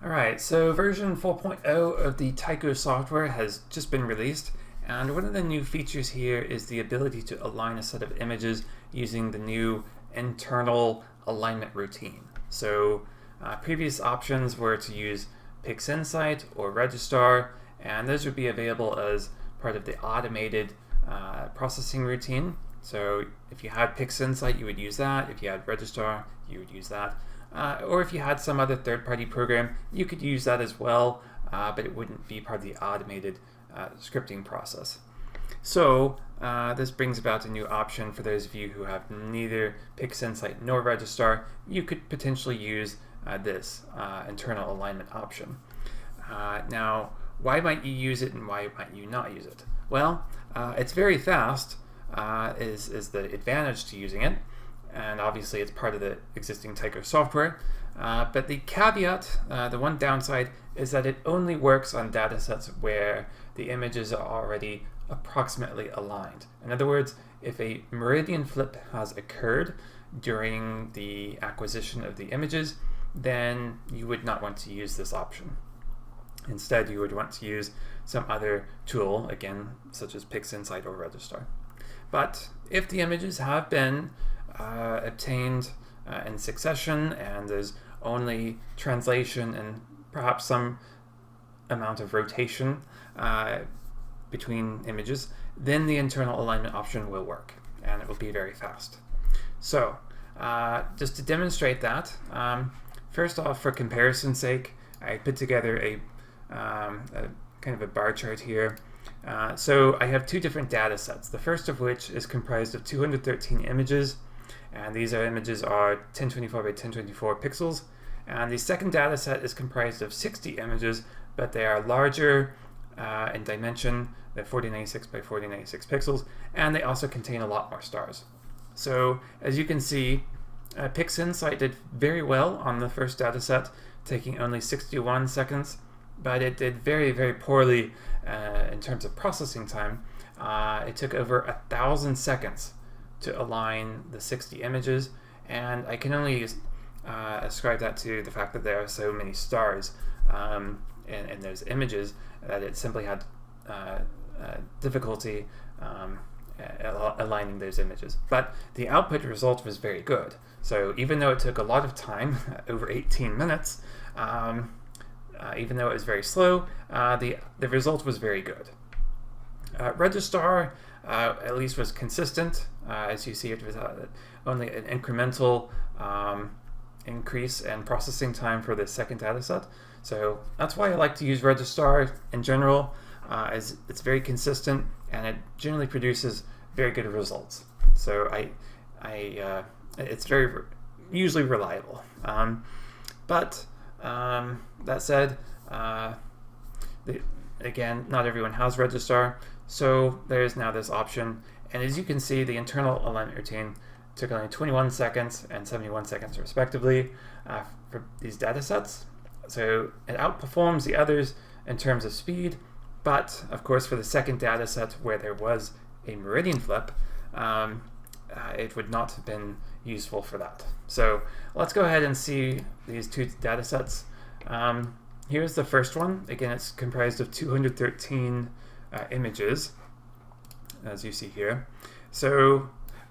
Alright, so version 4.0 of the Tycho software has just been released, and one of the new features here is the ability to align a set of images using the new internal alignment routine. So previous options were to use PixInsight or Registrar, and those would be available as part of the automated processing routine. So if you had PixInsight, you would use that. If you had Registrar, you would use that. Or if you had some other third-party program, you could use that as well, but it wouldn't be part of the automated scripting process. So this brings about a new option for those of you who have neither PixInsight nor Registrar. You could potentially use this internal alignment option. Now, why might you use it and why might you not use it? Well, it's very fast is the advantage to using it. And obviously it's part of the existing Tycho software. But the caveat, the one downside, is that it only works on datasets where the images are already approximately aligned. In other words, if a meridian flip has occurred during the acquisition of the images, then you would not want to use this option. Instead, you would want to use some other tool, again, such as PixInsight or Registrar. But if the images have been obtained in succession and there's only translation and perhaps some amount of rotation between images, then the internal alignment option will work and it will be very fast. So just to demonstrate that, first off, for comparison's sake, I put together a kind of a bar chart here. So I have two different data sets, the first of which is comprised of 213 images, and these images are 1024 by 1024 pixels. And the second data set is comprised of 60 images, but they are larger in dimension. They're 4096 by 4096 pixels, and they also contain a lot more stars. So as you can see, PixInsight did very well on the first data set, taking only 61 seconds, but it did very, very poorly in terms of processing time. It took over 1,000 seconds to align the 60 images, and I can only ascribe that to the fact that there are so many stars in those images that it simply had difficulty aligning those images. But the output result was very good. So even though it took a lot of time, over 18 minutes, even though it was very slow, the result was very good. Registrar at least was consistent. As you see, it was only an incremental increase in processing time for the second data set. So that's why I like to use Registrar in general, as it's very consistent and it generally produces very good results. So it's usually reliable. But that said, again, not everyone has Registrar, so there's now this option. And as you can see, the internal alignment routine took only 21 seconds and 71 seconds respectively for these data sets. So it outperforms the others in terms of speed, but of course for the second data set where there was a meridian flip, it would not have been useful for that. So let's go ahead and see these two data sets. Here's the first one. Again, it's comprised of 213 images, as you see here. So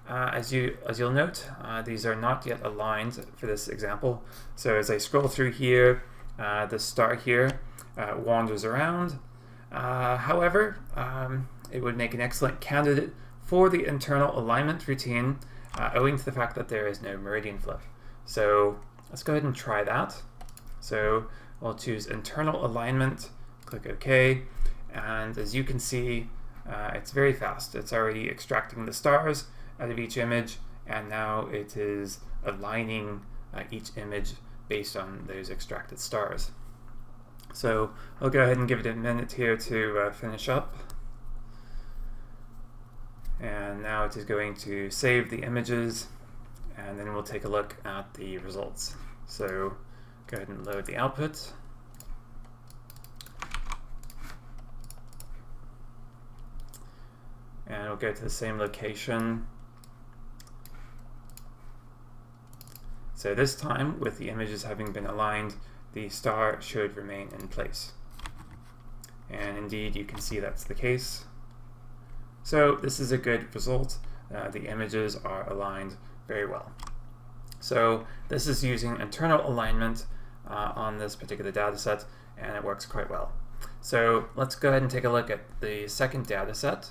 as you'll note, these are not yet aligned for this example. So as I scroll through here, the star here wanders around. However, it would make an excellent candidate for the internal alignment routine, owing to the fact that there is no meridian flip. So let's go ahead and try that. So we'll choose internal alignment, click OK, and as you can see, it's very fast. It's already extracting the stars out of each image, and now it is aligning each image based on those extracted stars. So I'll go ahead and give it a minute here to finish up. And now it is going to save the images, and then we'll take a look at the results. So go ahead and load the output. And we'll go to the same location. So this time, with the images having been aligned the star should remain in place. And indeed, you can see that's the case. So this is a good result. The images are aligned very well. So this is using internal alignment on this particular data set, and it works quite well. So let's go ahead and take a look at the second data set.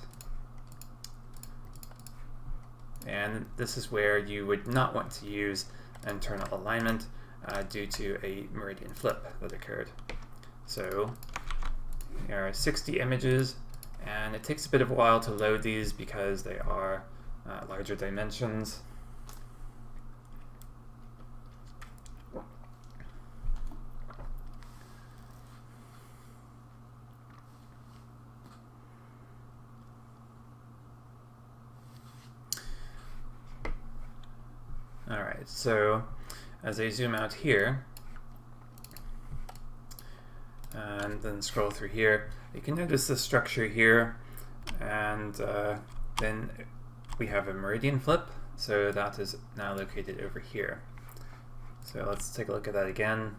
And this is where you would not want to use internal alignment due to a meridian flip that occurred. So there are 60 images, and it takes a bit of a while to load these because they are larger dimensions. Alright, so as I zoom out here and then scroll through here, you can notice the structure here, and then we have a meridian flip, so that is now located over here. So let's take a look at that again.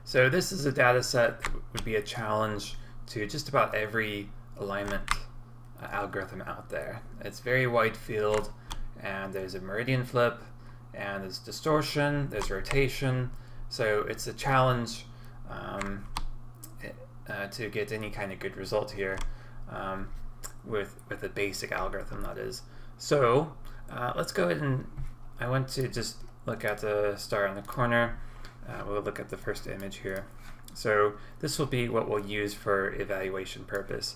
So this is a data set that would be a challenge to just about every alignment algorithm out there. It's very wide field, and there's a meridian flip, and there's distortion, there's rotation, so it's a challenge to get any kind of good result here with a basic algorithm, that is. So let's go ahead and I want to just look at the star in the corner. We'll look at the first image here. So this will be what we'll use for evaluation purpose.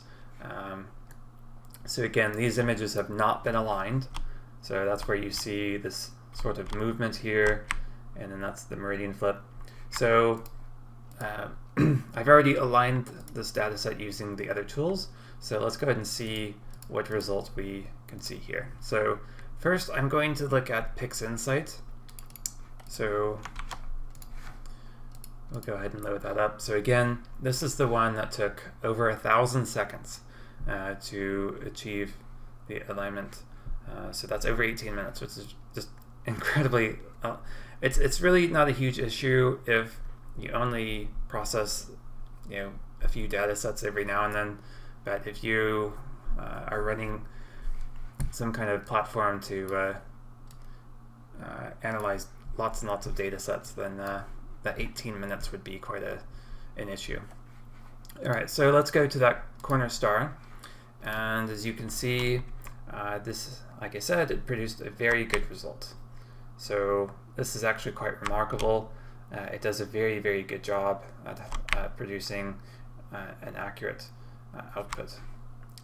So again, these images have not been aligned. So that's where you see this sort of movement here, and then that's the meridian flip. So I've already aligned this data set using the other tools. So let's go ahead and see what results we can see here. So first, I'm going to look at PixInsight. So we'll go ahead and load that up. So again, this is the one that took over 1,000 seconds to achieve the alignment. So that's over 18 minutes, which is just incredibly, it's really not a huge issue if you only process, a few data sets every now and then. But if you are running some kind of platform to analyze lots and lots of data sets, then that 18 minutes would be quite an issue. All right, so let's go to that corner star. And as you can see, this, like I said, it produced a very good result. So this is actually quite remarkable. It does a very, very good job at producing an accurate output.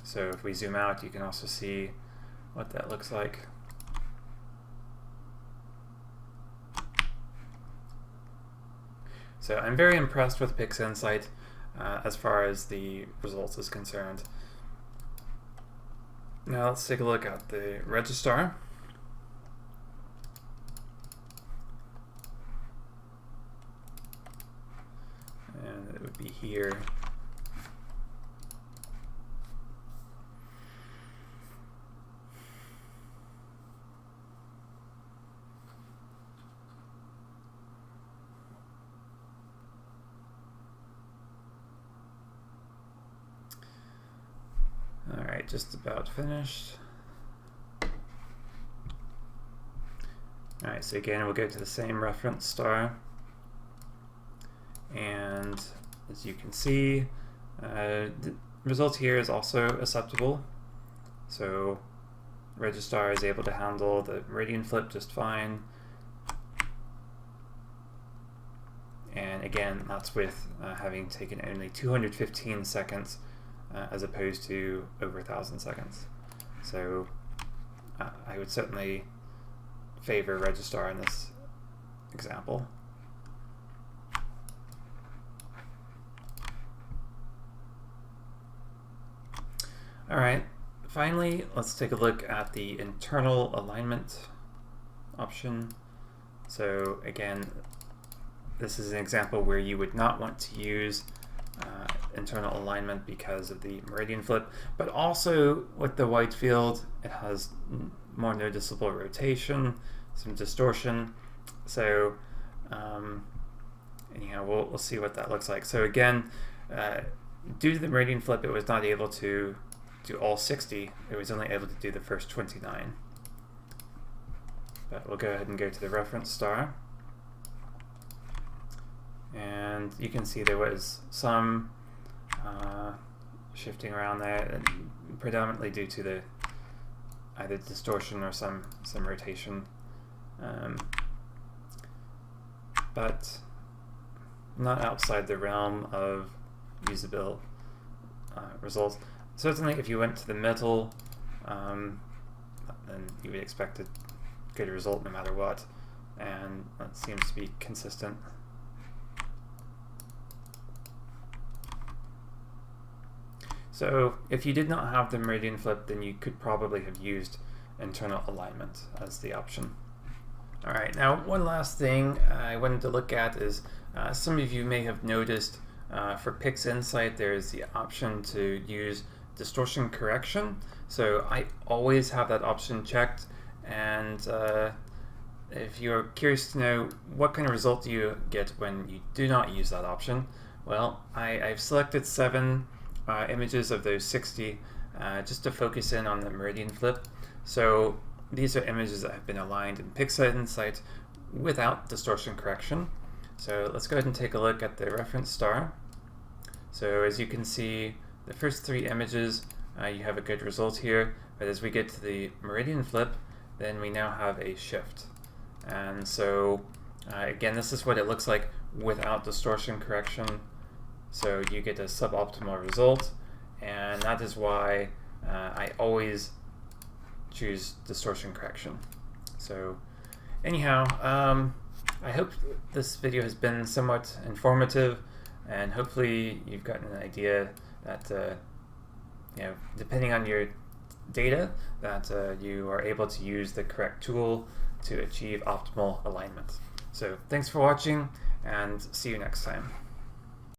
So if we zoom out, you can also see what that looks like. So I'm very impressed with PixInsight as far as the results is concerned. Now let's take a look at the registrar. And it would be here. Alright, just about finished. Alright, so again, we'll go to the same reference star. And as you can see, the result here is also acceptable. So registrar is able to handle the meridian flip just fine. And again, that's with having taken only 215 seconds as opposed to over 1,000 seconds. So I would certainly favor registrar in this example. All right, finally, let's take a look at the internal alignment option. So again, this is an example where you would not want to use internal alignment because of the meridian flip, but also with the wide field, it has more noticeable rotation, some distortion. So Anyhow, we'll see what that looks like. So again, due to the meridian flip, it was not able to do all 60. It was only able to do the first 29. But we'll go ahead and go to the reference star. And you can see there was some shifting around there, and predominantly due to the either distortion or some rotation. But not outside the realm of usable results. Certainly if you went to the middle, then you would expect a good result no matter what, and that seems to be consistent. So if you did not have the meridian flip, then you could probably have used internal alignment as the option. Alright, now one last thing I wanted to look at is some of you may have noticed for Pix Insight there's the option to use distortion correction. So I always have that option checked, and if you're curious to know what kind of result do you get when you do not use that option, well, I've selected 7 images of those 60 just to focus in on the meridian flip. So these are images that have been aligned in Pix Insight without distortion correction. So let's go ahead and take a look at the reference star. So as you can see, the first 3 images, you have a good result here, but as we get to the meridian flip, then we now have a shift. And so again, this is what it looks like without distortion correction. So you get a suboptimal result, and that is why I always choose distortion correction. So anyhow, I hope this video has been somewhat informative, and hopefully you've gotten an idea that depending on your data, that you are able to use the correct tool to achieve optimal alignment. So thanks for watching, and see you next time.